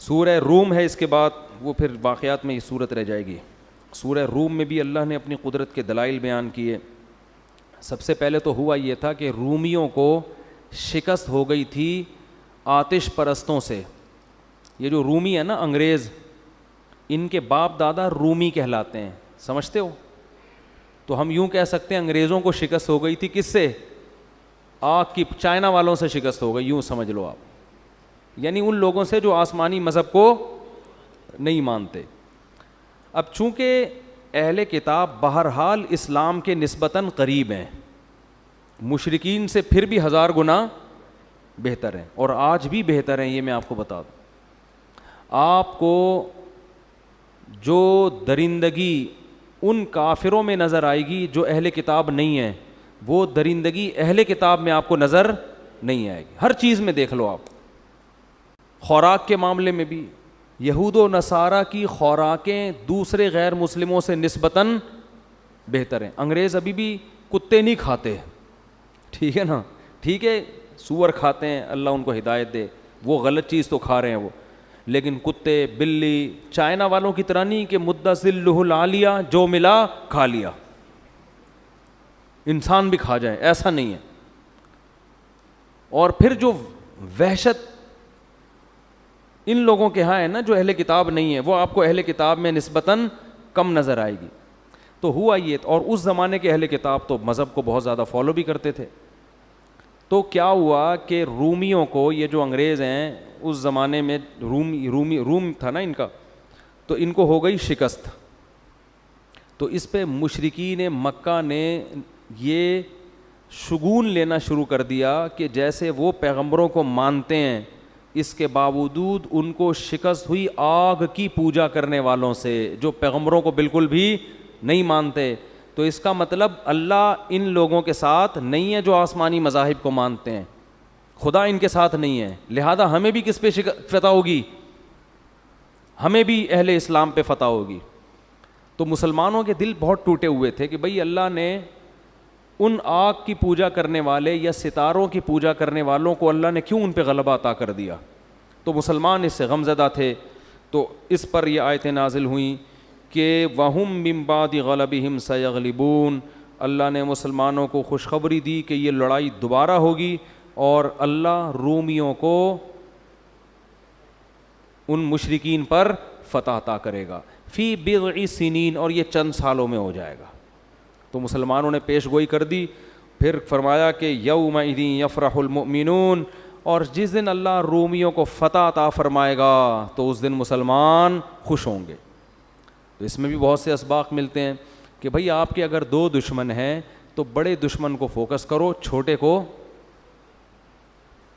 سورہ روم ہے اس کے بعد، وہ پھر واقعات میں یہ صورت رہ جائے گی. سورہ روم میں بھی اللہ نے اپنی قدرت کے دلائل بیان کیے. سب سے پہلے تو ہوا یہ تھا کہ رومیوں کو شکست ہو گئی تھی آتش پرستوں سے. یہ جو رومی ہے نا انگریز، ان کے باپ دادا رومی کہلاتے ہیں، سمجھتے ہو؟ تو ہم یوں کہہ سکتے ہیں انگریزوں کو شکست ہو گئی تھی کس سے؟ آگ کی، چائنا والوں سے شکست ہو گئی، یوں سمجھ لو آپ. یعنی ان لوگوں سے جو آسمانی مذہب کو نہیں مانتے. اب چونکہ اہل کتاب بہرحال اسلام کے نسبتاً قریب ہیں، مشرکین سے پھر بھی 1000 گنا بہتر ہیں، اور آج بھی بہتر ہیں. یہ میں آپ کو بتا دوں، آپ کو جو درندگی ان کافروں میں نظر آئے گی جو اہل کتاب نہیں ہیں، وہ درندگی اہل کتاب میں آپ کو نظر نہیں آئے گی. ہر چیز میں دیکھ لو آپ. خوراک کے معاملے میں بھی یہود و نصارہ کی خوراکیں دوسرے غیر مسلموں سے نسبتاً بہتر ہیں. انگریز ابھی بھی کتے نہیں کھاتے، ٹھیک ہے نا، ٹھیک ہے سور کھاتے ہیں، اللہ ان کو ہدایت دے، وہ غلط چیز تو کھا رہے ہیں وہ، لیکن کتے بلی چائنا والوں کی طرح نہیں کہ مدّ ذلہ العالیہ جو ملا کھا لیا، انسان بھی کھا جائے، ایسا نہیں ہے. اور پھر جو وحشت ان لوگوں کے ہاں ہے نا جو اہل کتاب نہیں ہے، وہ آپ کو اہل کتاب میں نسبتاً کم نظر آئے گی. تو ہوا یہ، اور اس زمانے کے اہل کتاب تو مذہب کو بہت زیادہ فالو بھی کرتے تھے. تو کیا ہوا کہ رومیوں کو، یہ جو انگریز ہیں اس زمانے میں روم تھا نا ان کا، تو ان کو ہو گئی شکست. تو اس پہ مشرکین مکہ نے یہ شگون لینا شروع کر دیا کہ جیسے وہ پیغمبروں کو مانتے ہیں، اس کے باوجود ان کو شکست ہوئی آگ کی پوجا کرنے والوں سے جو پیغمبروں کو بالکل بھی نہیں مانتے. تو اس کا مطلب اللہ ان لوگوں کے ساتھ نہیں ہے جو آسمانی مذاہب کو مانتے ہیں، خدا ان کے ساتھ نہیں ہے. لہذا ہمیں بھی کس پہ فتح ہوگی؟ ہمیں بھی اہل اسلام پہ فتح ہوگی. تو مسلمانوں کے دل بہت ٹوٹے ہوئے تھے کہ بھئی اللہ نے ان آگ کی پوجا کرنے والے یا ستاروں کی پوجا کرنے والوں کو اللہ نے کیوں ان پہ غلبہ عطا کر دیا. تو مسلمان اس سے غمزدہ تھے. تو اس پر یہ آیتیں نازل ہوئیں کہ وَهُمْ مِن بَعْدِ غَلَبِهِمْ سَيَغْلِبُونَ. اللہ نے مسلمانوں کو خوشخبری دی کہ یہ لڑائی دوبارہ ہوگی اور اللہ رومیوں کو ان مشرکین پر فتح عطا کرے گا فی بضع سنین، اور یہ چند سالوں میں ہو جائے گا. تو مسلمانوں نے پیش گوئی کر دی. پھر فرمایا کہ یومئذ یفرح المؤمنون، اور جس دن اللہ رومیوں کو فتح عطا فرمائے گا تو اس دن مسلمان خوش ہوں گے. تو اس میں بھی بہت سے اسباق ملتے ہیں کہ بھئی آپ کے اگر 2 دشمن ہیں تو بڑے دشمن کو فوکس کرو، چھوٹے کو،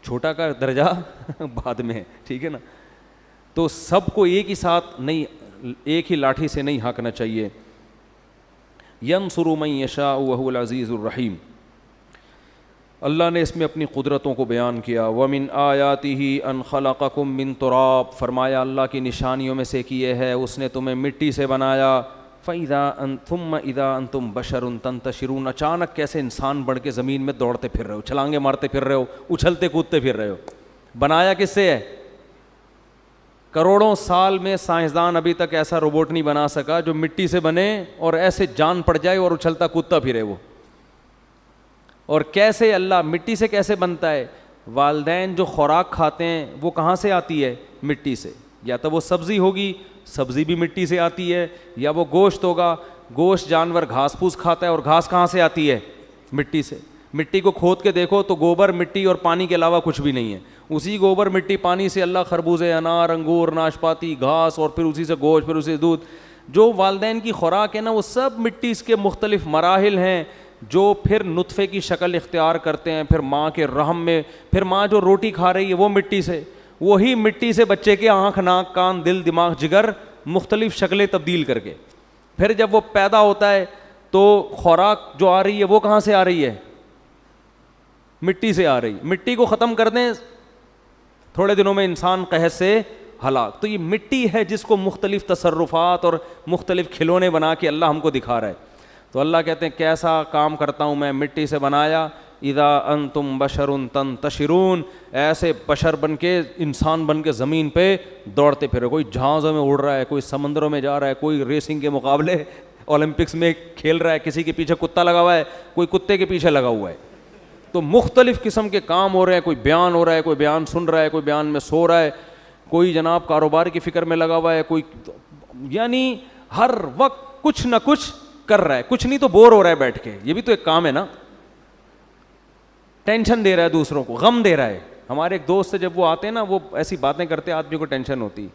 چھوٹا کا درجہ بعد میں ہے، ٹھیک ہے نا. تو سب کو ایک ہی ساتھ نہیں، ایک ہی لاٹھی سے نہیں ہانکنا چاہیے. ینصر من یشاء وہو العزیز الرحیم. اللہ نے اس میں اپنی قدرتوں کو بیان کیا. ومن آیاتہ ان خلقکم من تراب. فرمایا اللہ کی نشانیوں میں سے ایک یہ ہے اس نے تمہیں مٹی سے بنایا. ثم اذا انتم بشر تنتشرون. اچانک کیسے انسان بڑھ کے زمین میں دوڑتے پھر رہے ہو، چھلانگے مارتے پھر رہے ہو، اچھلتے کودتے پھر رہے ہو. بنایا کس سے ہے؟ کروڑوں سال میں سائنسدان ابھی تک ایسا روبوٹ نہیں بنا سکا جو مٹی سے بنے اور ایسے جان پڑ جائے اور اچھلتا کودتا پھرے وہ. اور کیسے اللہ مٹی سے کیسے بنتا ہے؟ والدین جو خوراک کھاتے ہیں وہ کہاں سے آتی ہے؟ مٹی سے. یا تو وہ سبزی ہوگی، سبزی بھی مٹی سے آتی ہے، یا وہ گوشت ہوگا، گوشت جانور گھاس پھوس کھاتا ہے اور گھاس کہاں سے آتی ہے؟ مٹی سے. مٹی کو کھود کے دیکھو تو گوبر مٹی اور پانی کے علاوہ کچھ بھی نہیں ہے. اسی گوبر مٹی پانی سے اللہ خربوزے، انار، انگور، ناشپاتی، گھاس، اور پھر اسی سے گوشت، پھر اسی سے دودھ. جو والدین کی خوراک ہے نا وہ سب مٹی کے مختلف مراحل ہیں جو پھر نطفے کی شکل اختیار کرتے ہیں، پھر ماں کے رحم میں، پھر ماں جو روٹی کھا رہی ہے وہ مٹی سے، وہی مٹی سے بچے کے آنکھ، ناک، کان، دل، دماغ، جگر مختلف شکلیں تبدیل کر کے پھر جب وہ پیدا ہوتا ہے تو خوراک جو آ رہی ہے وہ کہاں سے آ رہی ہے؟ مٹی سے آ رہی. مٹی کو ختم کر دیں تھوڑے دنوں میں انسان قحط سے ہلاک. تو یہ مٹی ہے جس کو مختلف تصرفات اور مختلف کھلونے بنا کے اللہ ہم کو دکھا رہا ہے. تو اللہ کہتے ہیں کیسا کام کرتا ہوں میں، مٹی سے بنایا اذا انتم بشر تنتشرون، ایسے بشر بن کے، انسان بن کے زمین پہ دوڑتے پھرو، کوئی جہازوں میں اڑ رہا ہے، کوئی سمندروں میں جا رہا ہے، کوئی ریسنگ کے مقابلے اولمپکس میں کھیل رہا ہے، کسی کے پیچھے کتا لگا ہوا ہے، کوئی کتے کے پیچھے لگا ہوا ہے. تو مختلف قسم کے کام ہو رہے ہیں، کوئی بیان ہو رہا ہے، کوئی بیان سن رہا ہے، کوئی بیان میں سو رہا ہے، کوئی جناب کاروبار کی فکر میں لگا ہوا ہے، کوئی یعنی ہر وقت کچھ نہ کچھ کر رہا ہے. کچھ نہیں تو بور ہو رہا ہے بیٹھ کے، یہ بھی تو ایک کام ہے نا. ٹینشن دے رہا ہے دوسروں کو، غم دے رہا ہے. ہمارے ایک دوست جب وہ آتے ہیں نا، وہ ایسی باتیں کرتے ہیں آدمی کو ٹینشن ہوتی.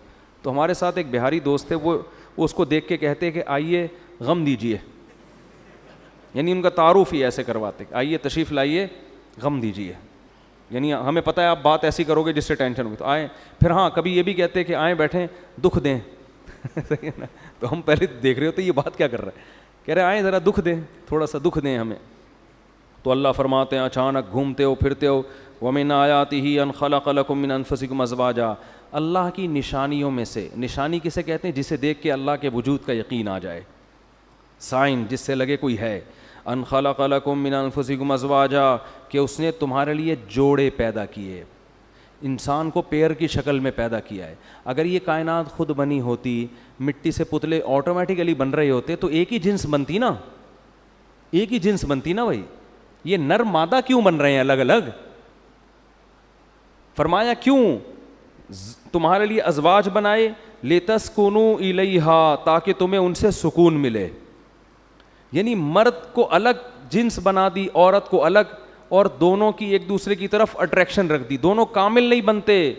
تو ہمارے ساتھ ایک بہاری دوست ہے، وہ اس کو دیکھ کے کہتے کہ آئیے غم دیجیے، یعنی ان کا تعارف ہی ایسے کرواتے، آئیے تشریف لائیے غم دیجیے، یعنی ہمیں پتہ ہے آپ بات ایسی کرو گے جس سے ٹینشن ہوگی تو آئیں. پھر ہاں کبھی یہ بھی کہتے کہ آئیں بیٹھیں دکھ دیں. صحیح ہے نا. تو ہم پہلے دیکھ رہے ہوتے یہ بات کیا کر رہا ہے، کہہ رہے آئیں ذرا دکھ دیں، تھوڑا سا دکھ دیں ہمیں. تو اللہ فرماتے ہیں اچانک گھومتے ہو پھرتے ہو. وَمِنْ آيَاتِهِ أَنْ خَلَقَ لَكُم مِّنْ أَنفُسِكُمْ أَزْوَاجًا، اللہ کی نشانیوں میں سے، نشانی کسے کہتے ہیں؟ جسے دیکھ کے اللہ کے وجود کا یقین آ جائے، سائن جس سے لگے کوئی ہے. ان خلق لکم من انفسکم ازواجا، کہ اس نے تمہارے لیے جوڑے پیدا کیے، انسان کو پیر کی شکل میں پیدا کیا ہے. اگر یہ کائنات خود بنی ہوتی، مٹی سے پتلے آٹومیٹیکلی بن رہے ہوتے تو ایک ہی جنس بنتی نا، ایک ہی جنس بنتی نا بھائی. یہ نر مادہ کیوں بن رہے ہیں الگ الگ؟ فرمایا کیوں تمہارے لیے ازواج بنائے، لتسکنوا الیہا، تاکہ تمہیں ان سے سکون ملے. یعنی مرد کو الگ جنس بنا دی، عورت کو الگ، اور دونوں کی ایک دوسرے کی طرف اٹریکشن رکھ دی. دونوں کامل نہیں بنتے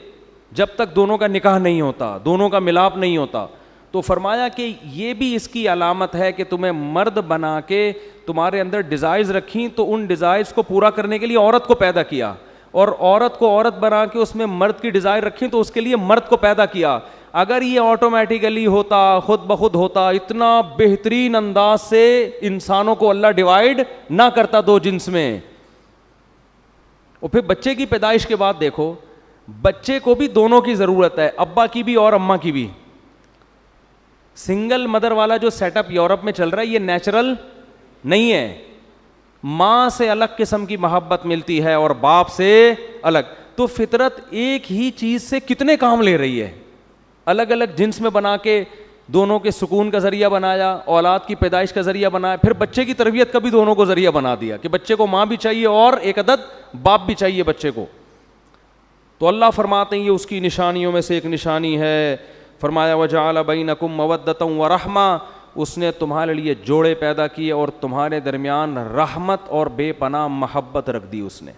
جب تک دونوں کا نکاح نہیں ہوتا، دونوں کا ملاپ نہیں ہوتا. تو فرمایا کہ یہ بھی اس کی علامت ہے کہ تمہیں مرد بنا کے تمہارے اندر ڈیزائرز رکھیں، تو ان ڈیزائرز کو پورا کرنے کے لیے عورت کو پیدا کیا، اور عورت کو عورت بنا کے اس میں مرد کی ڈیزائر رکھیں تو اس کے لیے مرد کو پیدا کیا. اگر یہ آٹومیٹیکلی ہوتا، خود بخود ہوتا، اتنا بہترین انداز سے انسانوں کو اللہ ڈیوائیڈ نہ کرتا دو جنس میں. اور پھر بچے کی پیدائش کے بعد دیکھو، بچے کو بھی دونوں کی ضرورت ہے، ابا کی بھی اور اماں کی بھی. سنگل مدر والا جو سیٹ اپ یورپ میں چل رہا ہے یہ نیچرل نہیں ہے. ماں سے الگ قسم کی محبت ملتی ہے اور باپ سے الگ. تو فطرت ایک ہی چیز سے کتنے کام لے رہی ہے، الگ الگ جنس میں بنا کے دونوں کے سکون کا ذریعہ بنایا، اولاد کی پیدائش کا ذریعہ بنایا، پھر بچے کی تربیت کا بھی دونوں کو ذریعہ بنا دیا کہ بچے کو ماں بھی چاہیے اور ایک عدد باپ بھی چاہیے بچے کو. تو اللہ فرماتے ہیں یہ اس کی نشانیوں میں سے ایک نشانی ہے. فرمایا وجعل بینکم مودۃ ورحمہ، اس نے تمہارے لیے جوڑے پیدا کیے اور تمہارے درمیان رحمت اور بے پناہ محبت رکھ دی. اس نے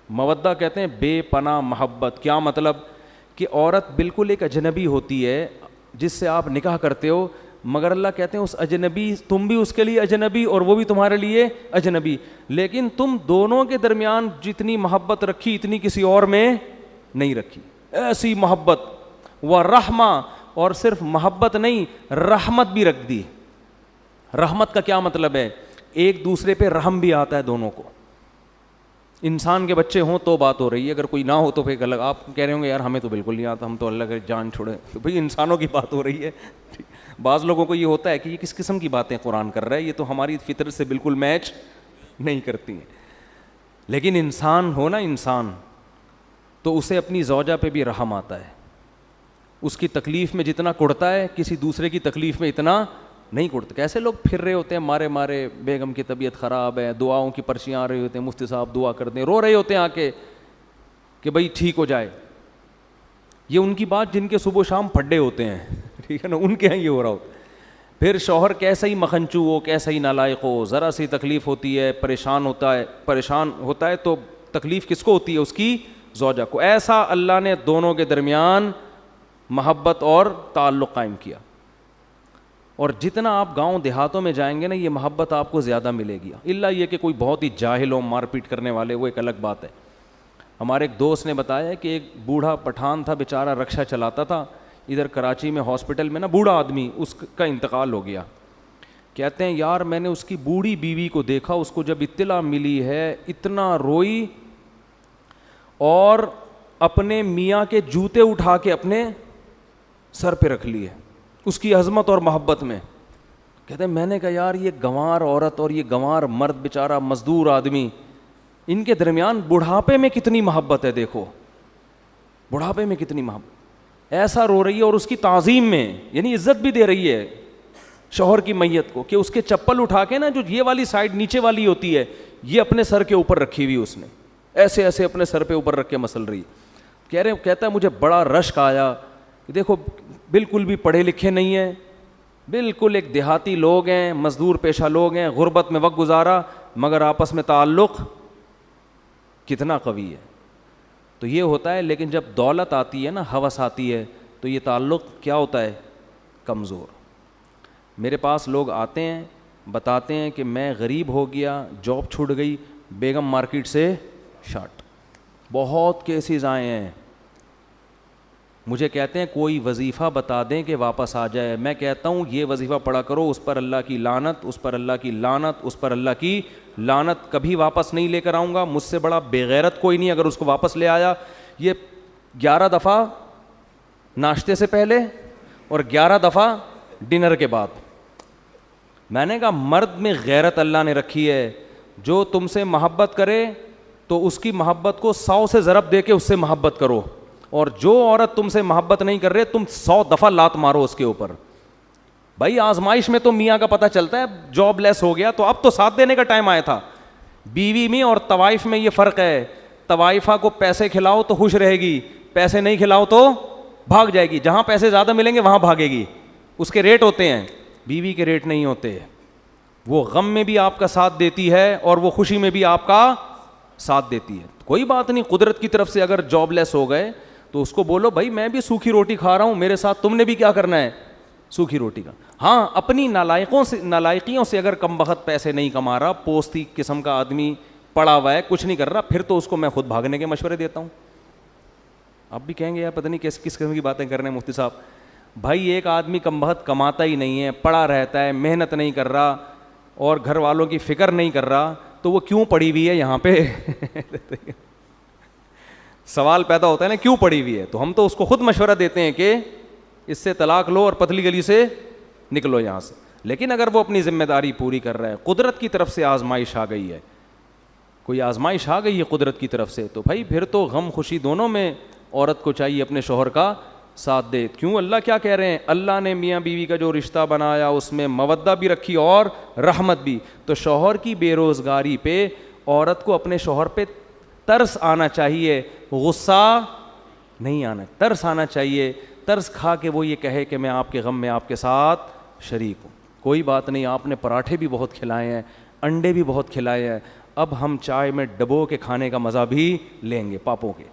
مودہ کہتے ہیں بے پناہ محبت. کیا مطلب؟ کہ عورت بالکل ایک اجنبی ہوتی ہے جس سے آپ نکاح کرتے ہو، مگر اللہ کہتے ہیں اس اجنبی، تم بھی اس کے لیے اجنبی اور وہ بھی تمہارے لیے اجنبی، لیکن تم دونوں کے درمیان جتنی محبت رکھی اتنی کسی اور میں نہیں رکھی. ایسی محبت و رحمہ، اور صرف محبت نہیں رحمت بھی رکھ دی. رحمت کا کیا مطلب ہے؟ ایک دوسرے پہ رحم بھی آتا ہے دونوں کو. انسان کے بچے ہوں تو بات ہو رہی ہے، اگر کوئی نہ ہو تو پھر الگ. آپ کہہ رہے ہوں گے یار ہمیں تو بالکل نہیں آتا، ہم تو اللہ کے جان چھوڑے. تو بھئی انسانوں کی بات ہو رہی ہے. بعض لوگوں کو یہ ہوتا ہے کہ یہ کس قسم کی باتیں قرآن کر رہا ہے، یہ تو ہماری فطرت سے بالکل میچ نہیں کرتی ہیں. لیکن انسان ہو نا انسان، تو اسے اپنی زوجہ پہ بھی رحم آتا ہے. اس کی تکلیف میں جتنا کڑتا ہے کسی دوسرے کی تکلیف میں اتنا نہیں کڑتا. کیسے لوگ پھر رہے ہوتے ہیں مارے مارے، بیگم کی طبیعت خراب ہے، دعاؤں کی پرچیاں آ رہی ہوتے ہیں، مفتی صاحب دعا کر دیں، رو رہے ہوتے ہیں آ کے کہ بھائی ٹھیک ہو جائے. یہ ان کی بات جن کے صبح و شام پھڈے ہوتے ہیں، ٹھیک ہے نا، ان کے یہاں یہ ہو رہا ہوتا ہے. پھر شوہر کیسا ہی مکھنچو ہو، کیسا ہی نالائق ہو، ذرا سی تکلیف ہوتی ہے پریشان ہوتا ہے تو تکلیف کس کو ہوتی ہے؟ اس کی زوجہ کو. ایسا اللہ نے دونوں کے درمیان محبت اور تعلق قائم کیا. اور جتنا آپ گاؤں دیہاتوں میں جائیں گے نا یہ محبت آپ کو زیادہ ملے گی، الا یہ کہ کوئی بہت ہی جاہل ہو، مار پیٹ کرنے والے، وہ ایک الگ بات ہے. ہمارے ایک دوست نے بتایا کہ ایک بوڑھا پٹھان تھا بیچارہ، رکشہ چلاتا تھا ادھر کراچی میں، ہاسپٹل میں نا بوڑھا آدمی، اس کا انتقال ہو گیا. کہتے ہیں یار میں نے اس کی بوڑھی بیوی کو دیکھا، اس کو جب اطلاع ملی ہے اتنا روئی اور اپنے میاں کے جوتے اٹھا کے اپنے سر پہ رکھ لیے اس کی عظمت اور محبت میں. کہتے ہیں میں نے کہا یار یہ گنوار عورت اور یہ گنوار مرد بیچارہ مزدور آدمی ان کے درمیان بڑھاپے میں کتنی محبت ہے, دیکھو بڑھاپے میں کتنی محبت, ایسا رو رہی ہے اور اس کی تعظیم میں, یعنی عزت بھی دے رہی ہے شوہر کی میت کو, کہ اس کے چپل اٹھا کے نا جو یہ والی سائڈ نیچے والی ہوتی ہے یہ اپنے سر کے اوپر رکھی ہوئی اس نے, ایسے ایسے اپنے سر پہ اوپر رکھ کے مسل رہی. کہتا ہے مجھے بڑا رشک آیا, دیکھو بالکل بھی پڑھے لکھے نہیں ہیں, بالکل ایک دیہاتی لوگ ہیں, مزدور پیشہ لوگ ہیں, غربت میں وقت گزارا, مگر آپس میں تعلق کتنا قوی ہے. تو یہ ہوتا ہے, لیکن جب دولت آتی ہے نا, ہوس آتی ہے, تو یہ تعلق کیا ہوتا ہے, کمزور. میرے پاس لوگ آتے ہیں بتاتے ہیں کہ میں غریب ہو گیا, جاب چھوٹ گئی, بیگم مارکیٹ سے شارٹ. بہت کیسز آئے ہیں, مجھے کہتے ہیں کوئی وظیفہ بتا دیں کہ واپس آ جائے. میں کہتا ہوں یہ وظیفہ پڑھا کرو, اس پر اللہ کی لعنت, اس پر اللہ کی لعنت, اس پر اللہ کی لعنت, کبھی واپس نہیں لے کر آؤں گا. مجھ سے بڑا بے غیرت کوئی نہیں اگر اس کو واپس لے آیا. یہ 11 دفعہ ناشتے سے پہلے اور 11 دفعہ ڈنر کے بعد. میں نے کہا مرد میں غیرت اللہ نے رکھی ہے, جو تم سے محبت کرے تو اس کی محبت کو 100 سے ضرب دے کے اس سے محبت کرو, اور جو عورت تم سے محبت نہیں کر رہے تم 100 دفعہ لات مارو اس کے اوپر. بھائی آزمائش میں تو میاں کا پتہ چلتا ہے, جاب لیس ہو گیا تو اب تو ساتھ دینے کا ٹائم آیا تھا. بیوی میں اور طوائف میں یہ فرق ہے, طوائفہ کو پیسے کھلاؤ تو خوش رہے گی, پیسے نہیں کھلاؤ تو بھاگ جائے گی, جہاں پیسے زیادہ ملیں گے وہاں بھاگے گی. اس کے ریٹ ہوتے ہیں, بیوی کے ریٹ نہیں ہوتے. وہ غم میں بھی آپ کا ساتھ دیتی ہے اور وہ خوشی میں بھی آپ کا ساتھ دیتی ہے. کوئی بات نہیں, قدرت کی طرف سے اگر جاب لیس ہو گئے تو اس کو بولو بھائی میں بھی سوکھی روٹی کھا رہا ہوں, میرے ساتھ تم نے بھی کیا کرنا ہے, سوکھی روٹی کا. ہاں اپنی نالائقیوں سے اگر کم بخت پیسے نہیں کما رہا, پوستی قسم کا آدمی پڑا ہوا ہے, کچھ نہیں کر رہا, پھر تو اس کو میں خود بھاگنے کے مشورے دیتا ہوں. آپ بھی کہیں گے یار پتہ نہیں کس قسم کی باتیں کر رہے ہیں مفتی صاحب. بھائی ایک آدمی کم بخت کماتا ہی نہیں ہے, پڑا رہتا ہے, محنت نہیں کر رہا اور گھر والوں کی فکر نہیں کر رہا, تو وہ کیوں پڑی ہوئی ہے یہاں پہ؟ سوال پیدا ہوتا ہے نا کیوں پڑی ہوئی ہے. تو ہم تو اس کو خود مشورہ دیتے ہیں کہ اس سے طلاق لو اور پتلی گلی سے نکلو یہاں سے. لیکن اگر وہ اپنی ذمہ داری پوری کر رہا ہے, قدرت کی طرف سے آزمائش آ گئی ہے, کوئی آزمائش آ گئی ہے قدرت کی طرف سے, تو بھائی پھر تو غم خوشی دونوں میں عورت کو چاہیے اپنے شوہر کا ساتھ دے. کیوں اللہ کیا کہہ رہے ہیں, اللہ نے میاں بیوی کا جو رشتہ بنایا اس میں مودہ بھی رکھی اور رحمت بھی. تو شوہر کی بے روزگاری پہ عورت کو اپنے شوہر پہ ترس آنا چاہیے, غصہ نہیں آنا, ترس آنا چاہیے. ترس کھا کے وہ یہ کہے کہ میں آپ کے غم میں آپ کے ساتھ شریک ہوں. کوئی بات نہیں, آپ نے پراٹھے بھی بہت کھلائے ہیں, انڈے بھی بہت کھلائے ہیں, اب ہم چائے میں ڈبو کے کھانے کا مزہ بھی لیں گے پاپوں کے.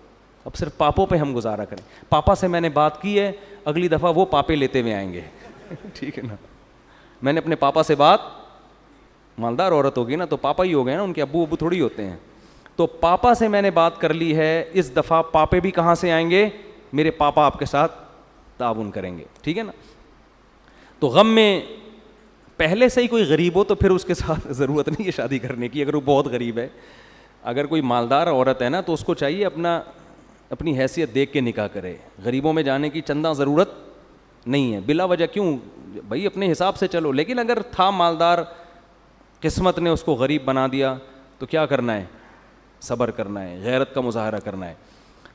اب صرف پاپوں پہ ہم گزارا کریں. پاپا سے میں نے بات کی ہے, اگلی دفعہ وہ پاپے لیتے ہوئے آئیں گے. ٹھیک ہے نا, میں نے اپنے پاپا سے بات, مالدار عورت ہوگی نا تو پاپا ہی ہو گئے نا, ان کے ابو تھوڑی ہوتے ہیں. تو پاپا سے میں نے بات کر لی ہے, اس دفعہ پاپے بھی کہاں سے آئیں گے, میرے پاپا آپ کے ساتھ تعاون کریں گے. ٹھیک ہے نا. تو غم میں پہلے سے ہی کوئی غریب ہو تو پھر اس کے ساتھ ضرورت نہیں ہے شادی کرنے کی, اگر وہ بہت غریب ہے. اگر کوئی مالدار عورت ہے نا تو اس کو چاہیے اپنی حیثیت دیکھ کے نکاح کرے. غریبوں میں جانے کی چندہ ضرورت نہیں ہے بلا وجہ. کیوں بھائی, اپنے حساب سے چلو. لیکن اگر تھا مالدار, قسمت نے اس کو غریب بنا دیا, تو کیا کرنا ہے, صبر کرنا ہے, غیرت کا مظاہرہ کرنا ہے.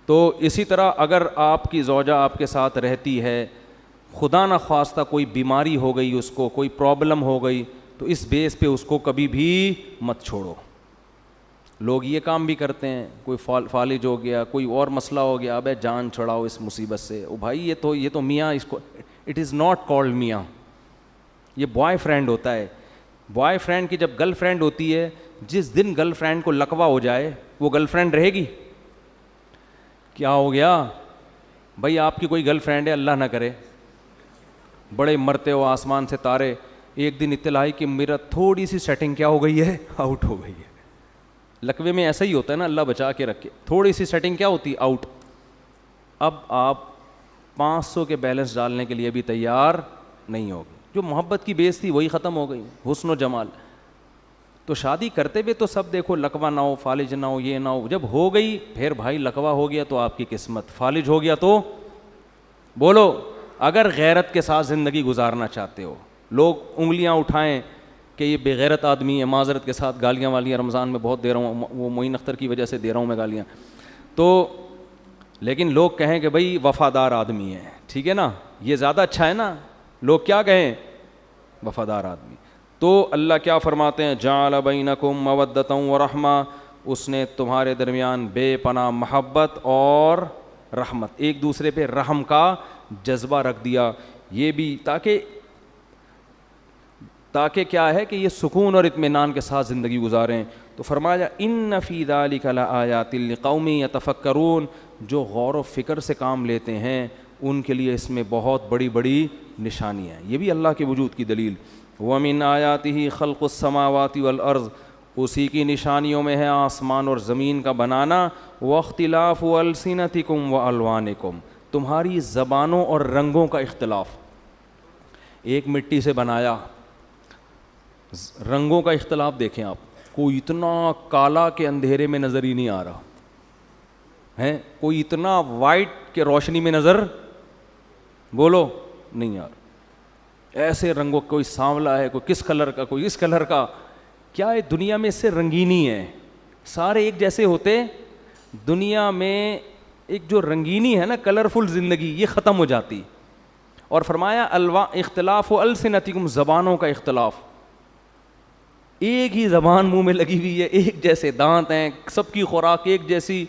تو اسی طرح اگر آپ کی زوجہ آپ کے ساتھ رہتی ہے, خدا نہ خواستہ کوئی بیماری ہو گئی, اس کو کوئی پرابلم ہو گئی, تو اس بیس پہ اس کو کبھی بھی مت چھوڑو. لوگ یہ کام بھی کرتے ہیں, کوئی فالج ہو گیا, کوئی اور مسئلہ ہو گیا, ابے جان چھڑاؤ اس مصیبت سے. او بھائی یہ تو میاں, اس کو اٹ از ناٹ کالڈ میاں, یہ بوائے فرینڈ ہوتا ہے. بوائے فرینڈ کی جب گرل فرینڈ ہوتی ہے, جس دن گرل فرینڈ کو لقوہ ہو جائے وہ گرل فرینڈ رہے گی؟ کیا ہو گیا بھائی, آپ کی کوئی گرل فرینڈ ہے, اللہ نہ کرے, بڑے مرتے ہو آسمان سے تارے, ایک دن اطلاع آئی کہ میرا تھوڑی سی سیٹنگ کیا ہو گئی ہے, آؤٹ ہو گئی ہے. لقوے میں ایسا ہی ہوتا ہے نا, اللہ بچا کے رکھے, تھوڑی سی سیٹنگ کیا ہوتی, آؤٹ. اب آپ 500 کے بیلنس ڈالنے کے لیے بھی تیار نہیں ہوگے. جو محبت کی بیس تھی وہی ختم ہو گئی, حسن و جمال. تو شادی کرتے ہوئے تو سب دیکھو لقوہ نہ ہو, فالج نہ ہو, یہ نہ ہو. جب ہو گئی پھر بھائی لقوہ ہو گیا تو آپ کی قسمت, فالج ہو گیا تو بولو. اگر غیرت کے ساتھ زندگی گزارنا چاہتے ہو, لوگ انگلیاں اٹھائیں کہ یہ بے غیرت آدمی ہے, معذرت کے ساتھ گالیاں والیاں رمضان میں بہت دے رہا ہوں, وہ معین اختر کی وجہ سے دے رہا ہوں میں گالیاں, تو لیکن لوگ کہیں کہ بھائی وفادار آدمی ہے, ٹھیک ہے نا, یہ زیادہ اچھا ہے نا, لوگ کیا کہیں, وفادار آدمی. تو اللہ کیا فرماتے ہیں, جعل بینکم مودۃ ورحمہ, اس نے تمہارے درمیان بے پناہ محبت اور رحمت, ایک دوسرے پہ رحم کا جذبہ رکھ دیا, یہ بھی تاکہ کیا ہے کہ یہ سکون اور اطمینان کے ساتھ زندگی گزاریں. تو فرمایا ان فی ذلک لآیات لقوم یتفکرون, جو غور و فکر سے کام لیتے ہیں ان کے لیے اس میں بہت بڑی بڑی نشانیاں ہیں, یہ بھی اللہ کے وجود کی دلیل. ومن آیاتہ خلق السماوات والارض, اسی کی نشانیوں میں ہے آسمان اور زمین کا بنانا, واختلاف السنتکم والوانکم, تمہاری زبانوں اور رنگوں کا اختلاف. ایک مٹی سے بنایا, رنگوں کا اختلاف دیکھیں آپ, کوئی اتنا کالا کہ اندھیرے میں نظر ہی نہیں آ رہا ہے, کوئی اتنا وائٹ کہ روشنی میں نظر بولو نہیں آ رہا, ایسے رنگوں, کوئی سانولا ہے, کوئی کس کلر کا, کوئی اس کلر کا. کیا ہے دنیا میں اس سے رنگینی ہے, سارے ایک جیسے ہوتے, دنیا میں ایک جو رنگینی ہے نا, کلرفل زندگی, یہ ختم ہو جاتی. اور فرمایا اختلاف السنتکم, زبانوں کا اختلاف, ایک ہی زبان منہ میں لگی ہوئی ہے, ایک جیسے دانت ہیں, سب کی خوراک ایک جیسی.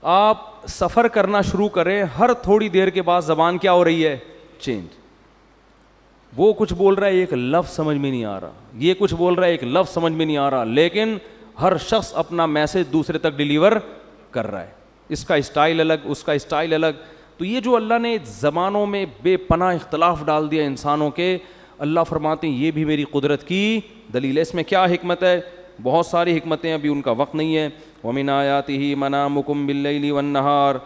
آپ سفر کرنا شروع کریں, ہر تھوڑی دیر کے بعد زبان کیا ہو رہی ہے, چینج. وہ کچھ بول رہا ہے, ایک لفظ سمجھ میں نہیں آ رہا, یہ کچھ بول رہا ہے, ایک لفظ سمجھ میں نہیں آ رہا, لیکن ہر شخص اپنا میسج دوسرے تک ڈیلیور کر رہا ہے, اس کا اسٹائل الگ, اس کا اسٹائل الگ. تو یہ جو اللہ نے زبانوں میں بے پناہ اختلاف ڈال دیا انسانوں کے, اللہ فرماتے ہیں یہ بھی میری قدرت کی دلیل ہے. اس میں کیا حکمت ہے, بہت ساری حکمتیں, ابھی ان کا وقت نہیں ہے. وَمِنْ آیَاتِهِ مَنَامُكُمْ بِاللَّيْلِ وَالنَّهَارِ,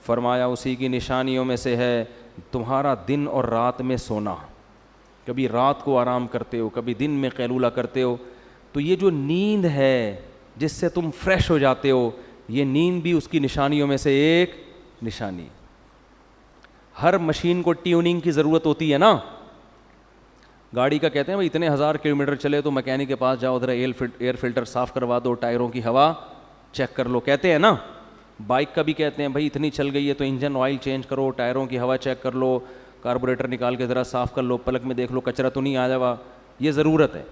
فرمایا اسی کی نشانیوں میں سے ہے تمہارا دن اور رات میں سونا, کبھی رات کو آرام کرتے ہو, کبھی دن میں قیلولہ کرتے ہو. تو یہ جو نیند ہے جس سے تم فریش ہو جاتے ہو, یہ نیند بھی اس کی نشانیوں میں سے ایک نشانی. ہر مشین کو ٹیوننگ کی ضرورت ہوتی ہے نا, گاڑی کا کہتے ہیں بھائی اتنے 1000 کلومیٹر چلے تو میکینک کے پاس جاؤ, ادھر ایئر فلٹر صاف کروا دو, ٹائروں کی ہوا چیک کر لو, کہتے ہیں نا. بائک کا بھی کہتے ہیں بھائی اتنی چل گئی ہے تو انجن آئل چینج کرو, ٹائروں کی ہوا چیک کر لو, کاربوریٹر نکال کے ذرا صاف کر لو, پلک میں دیکھ لو کچرا تو نہیں آ جاوا, یہ ضرورت ہے.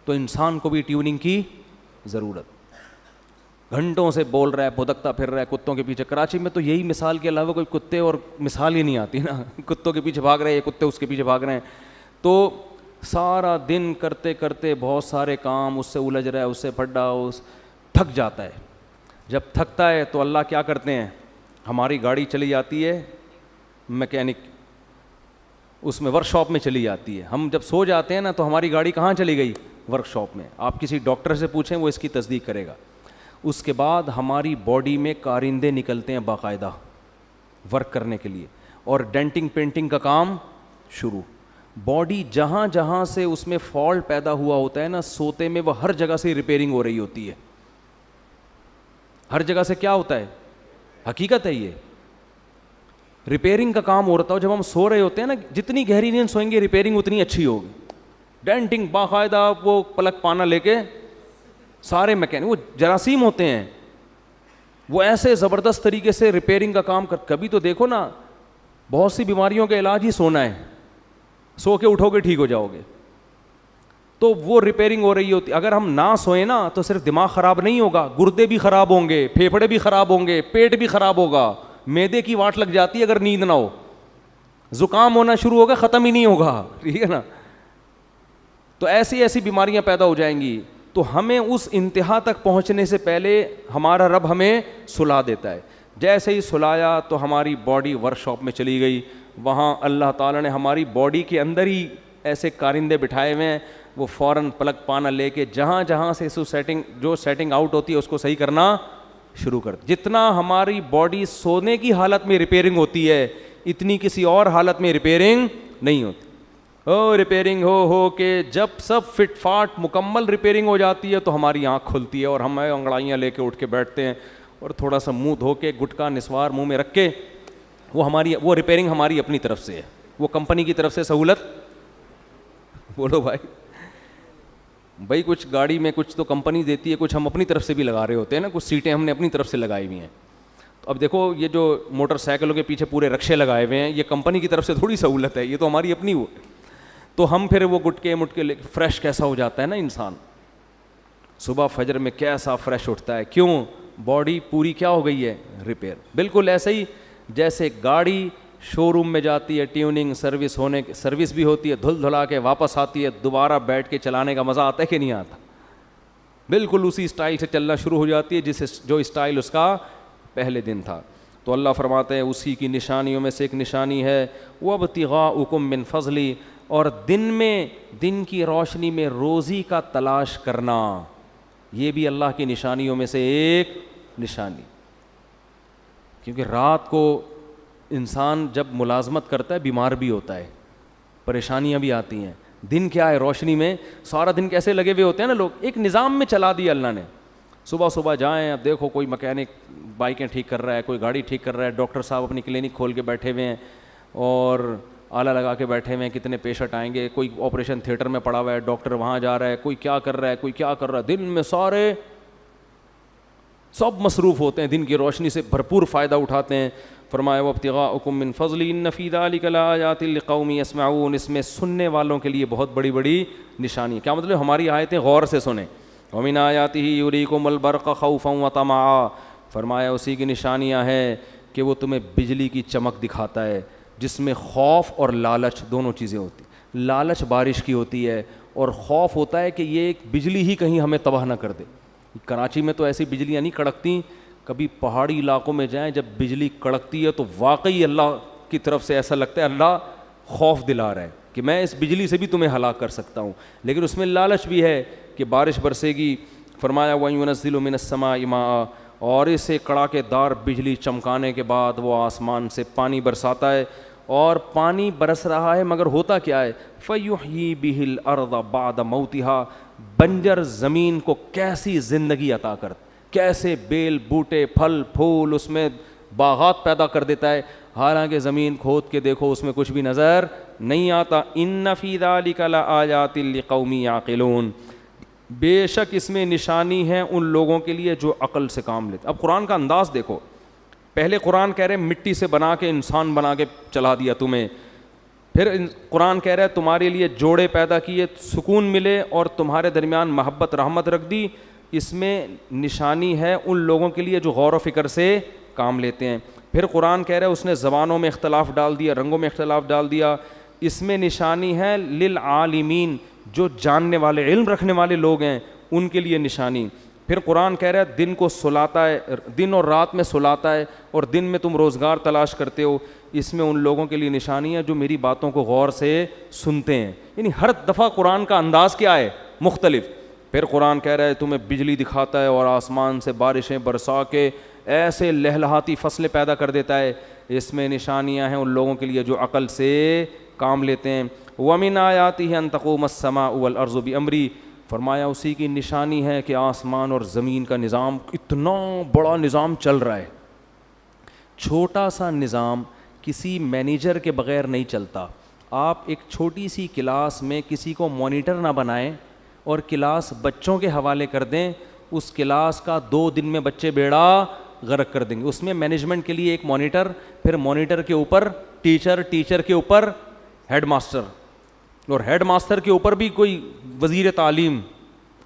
تو انسان کو بھی ٹیوننگ کی ضرورت. گھنٹوں سے بول رہا ہے, بھدکتا پھر رہا ہے کتوں کے پیچھے. کراچی میں تو یہی مثال کے علاوہ کوئی کتے اور مثال ہی نہیں آتی نا, کتوں کے پیچھے بھاگ رہے ہیں, کتے اس کے پیچھے بھاگ رہے ہیں. تو سارا دن کرتے کرتے بہت سارے کام, اس سے الجھ رہا ہے, اس سے پھڈا, تھک جاتا ہے. جب تھکتا ہے تو اللہ کیا کرتے ہیں, ہماری گاڑی چلی جاتی ہے میکینک, اس میں ورک شاپ میں چلی جاتی ہے. ہم جب سو جاتے ہیں نا تو ہماری گاڑی کہاں چلی گئی, ورک شاپ میں. آپ کسی ڈاکٹر سے پوچھیں وہ اس کی تصدیق کرے گا. اس کے بعد ہماری باڈی میں کارندے نکلتے ہیں باقاعدہ ورک کرنے کے لیے, اور ڈینٹنگ پینٹنگ کا کام شروع. باڈی جہاں جہاں سے اس میں فالٹ پیدا ہوا ہوتا ہے نا, سوتے میں وہ ہر جگہ سے ریپیئرنگ ہو رہی ہوتی ہے, ہر جگہ سے کیا ہوتا ہے, حقیقت ہے یہ, ریپیئرنگ کا کام ہو رہا ہے. جب ہم سو رہے ہوتے ہیں نا, جتنی گہری نیند سوئیں گے ریپیئرنگ اتنی اچھی ہوگی. ڈینٹنگ باقاعدہ, وہ پلک پانا لے کے سارے میکینک, وہ جراثیم ہوتے ہیں, وہ ایسے زبردست طریقے سے ریپیئرنگ کا کام کبھی تو دیکھو نا, بہت سی بیماریوں کا علاج ہی سونا ہے, سو کے اٹھو گے ٹھیک ہو جاؤ گے. تو وہ ریپیئرنگ ہو رہی ہوتی. اگر ہم نہ سوئیں نا تو صرف دماغ خراب نہیں ہوگا, گردے بھی خراب ہوں گے, پھیپھڑے بھی خراب ہوں گے, پیٹ بھی خراب ہوگا, معدے کی واٹ لگ جاتی ہے اگر نیند نہ ہو, زکام ہونا شروع ہوگا, ختم ہی نہیں ہوگا, ٹھیک ہے نا. تو ایسی ایسی بیماریاں پیدا ہو جائیں گی. تو ہمیں اس انتہا تک پہنچنے سے پہلے ہمارا رب ہمیں سلا دیتا ہے. جیسے ہی سلایا تو ہماری باڈی ورک شاپ میں چلی گئی. وہاں اللہ تعالیٰ نے ہماری باڈی کے اندر ہی ایسے کارندے بٹھائے ہوئے ہیں, وہ فوراً پلک پانا لے کے جہاں جہاں سے جو سیٹنگ آؤٹ ہوتی ہے اس کو صحیح کرنا شروع کر. جتنا ہماری باڈی سونے کی حالت میں ریپیئرنگ ہوتی ہے, اتنی کسی اور حالت میں ریپیئرنگ نہیں ہوتی. ریپیئرنگ ہو کہ جب سب فٹ فاٹ مکمل ریپیئرنگ ہو جاتی ہے تو ہماری آنکھ کھلتی ہے, اور ہم انگڑائیاں لے کے اٹھ کے بیٹھتے ہیں, اور تھوڑا سا منہ دھو کے گٹکا نسوار منہ میں رکھ کے, وہ ریپیئرنگ ہماری اپنی طرف سے ہے, وہ کمپنی کی طرف سے سہولت. بولو بھائی, وہ ریپیئرنگ ہماری اپنی طرف سے ہے, وہ کمپنی کی طرف سے سہولت. وہ ریپیئرنگ ہماری اپنی طرف سے ہے, وہ کمپنی کی طرف سے سہولت. وہ ریپیئرنگ ہماری اپنی طرف سے ہے, وہ کمپنی کی طرف سے سہولت. بھائی کچھ گاڑی میں کچھ تو کمپنی دیتی ہے, کچھ ہم اپنی طرف سے بھی لگا رہے ہوتے ہیں نا, کچھ سیٹیں ہم نے اپنی طرف سے لگائی ہوئی ہیں. تو اب دیکھو یہ جو موٹر سائیکلوں کے پیچھے پورے رکشے لگائے ہوئے ہیں, یہ کمپنی کی طرف سے تھوڑی سہولت ہے, یہ تو ہماری اپنی ہو. تو ہم پھر وہ گٹکے مٹکے فریش کیسا ہو جاتا ہے نا انسان, صبح فجر میں کیسا فریش اٹھتا ہے, کیوں؟ باڈی پوری کیا ہو گئی ہے, ریپیئر. بالکل ایسے ہی جیسے گاڑی شو روم میں جاتی ہے, ٹیوننگ سروس بھی ہوتی ہے, دھل دھلا کے واپس آتی ہے, دوبارہ بیٹھ کے چلانے کا مزہ آتا ہے کہ نہیں آتا؟ بالکل اسی اسٹائل سے چلنا شروع ہو جاتی ہے جو اسٹائل اس کا پہلے دن تھا. تو اللہ فرماتے ہیں اسی کی نشانیوں میں سے ایک نشانی ہے وابتغاؤکم من فضلی, اور دن کی روشنی میں روزی کا تلاش کرنا, یہ بھی اللہ کی نشانیوں میں سے ایک نشانی. کیونکہ رات کو انسان جب ملازمت کرتا ہے بیمار بھی ہوتا ہے, پریشانیاں بھی آتی ہیں. دن کیا ہے, روشنی میں سارا دن کیسے لگے ہوئے ہوتے ہیں نا لوگ, ایک نظام میں چلا دیا اللہ نے. صبح صبح جائیں, اب دیکھو کوئی مکینک بائکیں ٹھیک کر رہا ہے, کوئی گاڑی ٹھیک کر رہا ہے, ڈاکٹر صاحب اپنی کلینک کھول کے بیٹھے ہوئے ہیں اور آلہ لگا کے بیٹھے ہوئے ہیں, کتنے پیشنٹ آئیں گے, کوئی آپریشن تھیٹر میں پڑا ہوا ہے, ڈاکٹر وہاں جا رہا ہے, کوئی کیا کر رہا ہے, کوئی کیا کر رہا ہے. دن میں سارے سب مصروف ہوتے ہیں, دن کی روشنی سے بھرپور فائدہ اٹھاتے ہیں. فرمایا وابتغاؤکم من فضل ان فی ذلک لآیات لقوم یسمعون, اس میں سننے والوں کے لیے بہت بڑی بڑی نشانی. کیا مطلب؟ ہماری آیتیں غور سے سنیں. ومن آیاتہ یریکم البرق خوفا وطمعا, فرمایا اسی کی نشانیاں ہیں کہ وہ تمہیں بجلی کی چمک دکھاتا ہے جس میں خوف اور لالچ دونوں چیزیں ہوتی. لالچ بارش کی ہوتی ہے اور خوف ہوتا ہے کہ یہ ایک بجلی ہی کہیں ہمیں تباہ نہ کر دے. کراچی میں تو ایسی بجلیاں نہیں کڑکتی, کبھی پہاڑی علاقوں میں جائیں, جب بجلی کڑکتی ہے تو واقعی اللہ کی طرف سے ایسا لگتا ہے اللہ خوف دلا رہا ہے کہ میں اس بجلی سے بھی تمہیں ہلاک کر سکتا ہوں. لیکن اس میں لالچ بھی ہے کہ بارش برسے گی. فرمایا وَيُنَزِّلُ مِنَ السَّمَاءِ مَاءً, اور اسے کڑاکے دار بجلی چمکانے کے بعد وہ آسمان سے پانی برساتا ہے. اور پانی برس رہا ہے مگر ہوتا کیا ہے, فَيُحْيِي بِهِ الْأَرْضَ بَعْدَ مَوْتِهَا, بنجر زمین کو کیسی زندگی عطا کرتا, کیسے بیل بوٹے پھل پھول اس میں باغات پیدا کر دیتا ہے, حالانکہ زمین کھود کے دیکھو اس میں کچھ بھی نظر نہیں آتا. ان فی ذلک لآیات لقوم یعقلون, بے شک اس میں نشانی ہے ان لوگوں کے لیے جو عقل سے کام لیتے. اب قرآن کا انداز دیکھو, پہلے قرآن کہہ رہے مٹی سے بنا کے انسان بنا کے چلا دیا تمہیں, پھر قرآن کہہ رہا ہے تمہارے لیے جوڑے پیدا کیے سکون ملے اور تمہارے درمیان محبت رحمت رکھ دی. اس میں نشانی ہے ان لوگوں کے لیے جو غور و فکر سے کام لیتے ہیں. پھر قرآن کہہ رہا ہے اس نے زبانوں میں اختلاف ڈال دیا, رنگوں میں اختلاف ڈال دیا. اس میں نشانی ہے للعالمین, جو جاننے والے علم رکھنے والے لوگ ہیں ان کے لیے نشانی. پھر قرآن کہہ رہا ہے دن کو سلاتا ہے, دن اور رات میں سلاتا ہے اور دن میں تم روزگار تلاش کرتے ہو. اس میں ان لوگوں کے لیے نشانی ہے جو میری باتوں کو غور سے سنتے ہیں. یعنی ہر دفعہ قرآن کا انداز کیا ہے, مختلف. پھر قرآن کہہ رہا ہے تمہیں بجلی دکھاتا ہے اور آسمان سے بارشیں برسا کے ایسے لہلہاتی فصلیں پیدا کر دیتا ہے. اس میں نشانیاں ہیں ان لوگوں کے لیے جو عقل سے کام لیتے ہیں. وَمِنْ آیَاتِهِ أَن تَقُومَ السَّمَاءُ وَالْأَرْضُ بِأَمْرِهِ, فرمایا اسی کی نشانی ہے کہ آسمان اور زمین کا نظام, اتنا بڑا نظام چل رہا ہے. چھوٹا سا نظام کسی مینیجر کے بغیر نہیں چلتا. آپ ایک چھوٹی سی کلاس میں کسی کو مانیٹر نہ بنائیں اور کلاس بچوں کے حوالے کر دیں, اس کلاس کا 2 دن میں بچے بیڑا غرق کر دیں گے. اس میں مینجمنٹ کے لیے ایک مانیٹر, پھر مانیٹر کے اوپر ٹیچر, ٹیچر کے اوپر ہیڈ ماسٹر, اور ہیڈ ماسٹر کے اوپر بھی کوئی وزیر تعلیم,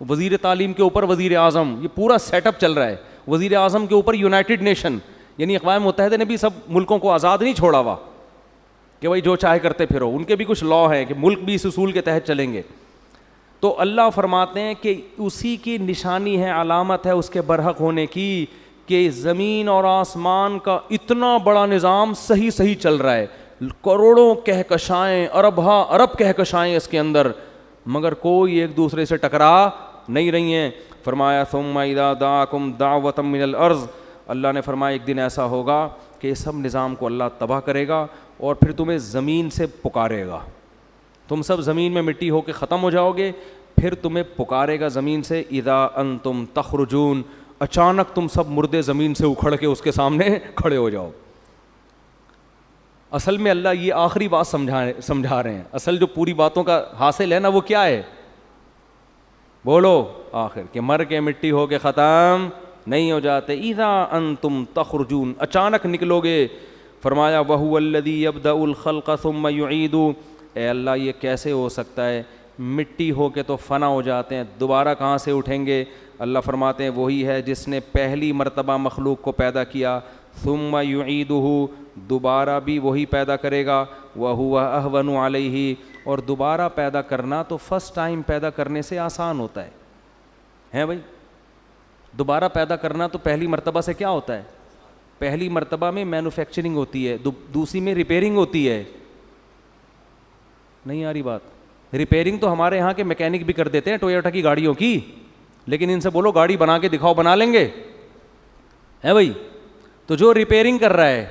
وزیر تعلیم کے اوپر وزیر اعظم. یہ پورا سیٹ اپ چل رہا ہے. وزیر اعظم کے اوپر یونائٹڈ نیشن, یعنی اقوام متحدہ نے بھی سب ملکوں کو آزاد نہیں چھوڑا ہوا کہ بھائی جو چاہے کرتے پھرو. ان کے بھی کچھ لا ہیں کہ ملک بھی اس اصول کے تحت چلیں گے. تو اللہ فرماتے ہیں کہ اسی کی نشانی ہے, علامت ہے اس کے برحق ہونے کی, کہ زمین اور آسمان کا اتنا بڑا نظام صحیح صحیح چل رہا ہے. کروڑوں کہکشائیں, ارب کہکشائیں اس کے اندر, مگر کوئی ایک دوسرے سے ٹکرا نہیں رہی ہیں. فرمایا ثم اذا دعاکم دعوۃ من الارض, اللہ نے فرمایا ایک دن ایسا ہوگا کہ اس سب نظام کو اللہ تباہ کرے گا اور پھر تمہیں زمین سے پکارے گا. تم سب زمین میں مٹی ہو کے ختم ہو جاؤ گے, پھر تمہیں پکارے گا زمین سے. اذا انتم تخرجون, اچانک تم سب مردے زمین سے اکھڑ کے اس کے سامنے کھڑے ہو جاؤ. اصل میں اللہ یہ آخری بات سمجھا رہے ہیں. اصل جو پوری باتوں کا حاصل ہے نا وہ کیا ہے, بولو آخر کہ مر کے مٹی ہو کے ختم نہیں ہو جاتے. اذا انتم تخرجون, اچانک نکلو گے. فرمایا وہو الذی یبدأ الخلق ثم یعید, اے اللہ یہ کیسے ہو سکتا ہے, مٹی ہو کے تو فنا ہو جاتے ہیں, دوبارہ کہاں سے اٹھیں گے؟ اللہ فرماتے ہیں وہی ہے جس نے پہلی مرتبہ مخلوق کو پیدا کیا, ثم یعیدہ, دوبارہ بھی وہی پیدا کرے گا, وہو اہون علیہ, اور دوبارہ پیدا کرنا تو فرسٹ ٹائم پیدا کرنے سے آسان ہوتا ہے بھائی. دوبارہ پیدا کرنا تو پہلی مرتبہ سے کیا ہوتا ہے؟ پہلی مرتبہ میں مینوفیکچرنگ ہوتی ہے, دوسری میں ریپیئرنگ ہوتی ہے. نہیں آ رہی بات؟ ریپیئرنگ تو ہمارے یہاں کے میکینک بھی کر دیتے ہیں ٹویوٹا کی گاڑیوں کی, لیکن ان سے بولو گاڑی بنا کے دکھاؤ, بنا لیں گے؟ ہے بھائی. تو جو ریپیئرنگ کر رہا ہے,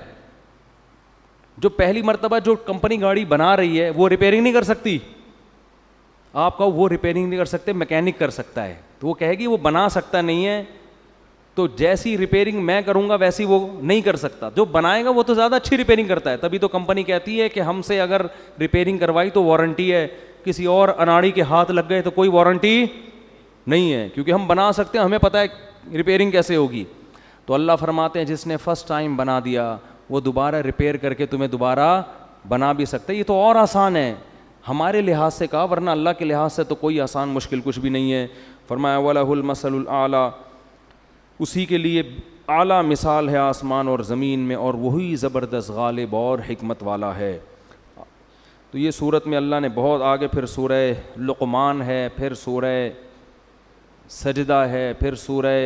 جو پہلی مرتبہ جو کمپنی گاڑی بنا رہی ہے وہ ریپیئرنگ نہیں کر سکتی. آپ کہو وہ ریپیئرنگ نہیں کر سکتے, میکینک کر سکتا ہے, تو وہ کہے گی وہ بنا سکتا نہیں ہے, تو جیسی ریپیئرنگ میں کروں گا ویسی وہ نہیں کر سکتا. جو بنائے گا وہ تو زیادہ اچھی ریپیئرنگ کرتا ہے, تبھی تو کمپنی کہتی ہے کہ ہم سے اگر ریپیئرنگ کروائی تو وارنٹی ہے, کسی اور اناڑی کے ہاتھ لگ گئے تو کوئی وارنٹی نہیں ہے, کیونکہ ہم بنا سکتے ہیں, ہمیں پتہ ہے ریپیئرنگ کیسے ہوگی. تو اللہ فرماتے ہیں جس نے فرسٹ ٹائم بنا دیا وہ دوبارہ ریپیئر کر کے تمہیں دوبارہ بنا بھی سکتا ہے. یہ تو اور آسان ہے ہمارے لحاظ سے کہا, ورنہ اللہ کے لحاظ سے تو کوئی آسان مشکل کچھ بھی نہیں ہے. فرمایا وَلَهُ الْمَثَلُ الْأَعْلَى, اسی کے لیے اعلیٰ مثال ہے آسمان اور زمین میں, اور وہی زبردست غالب اور حکمت والا ہے. تو یہ صورت میں اللہ نے بہت آگے, پھر سورہ لقمان ہے, پھر سورہ سجدہ ہے, پھر سورہ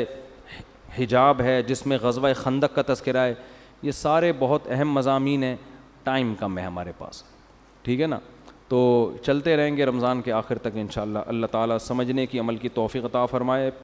حجاب ہے جس میں غزوہ خندق کا تذکرہ ہے. یہ سارے بہت اہم مضامین ہیں, ٹائم کم ہے ہمارے پاس, ٹھیک ہے نا. تو چلتے رہیں گے رمضان کے آخر تک انشاءاللہ. اللہ تعالیٰ سمجھنے کی, عمل کی توفیق عطا فرمائے.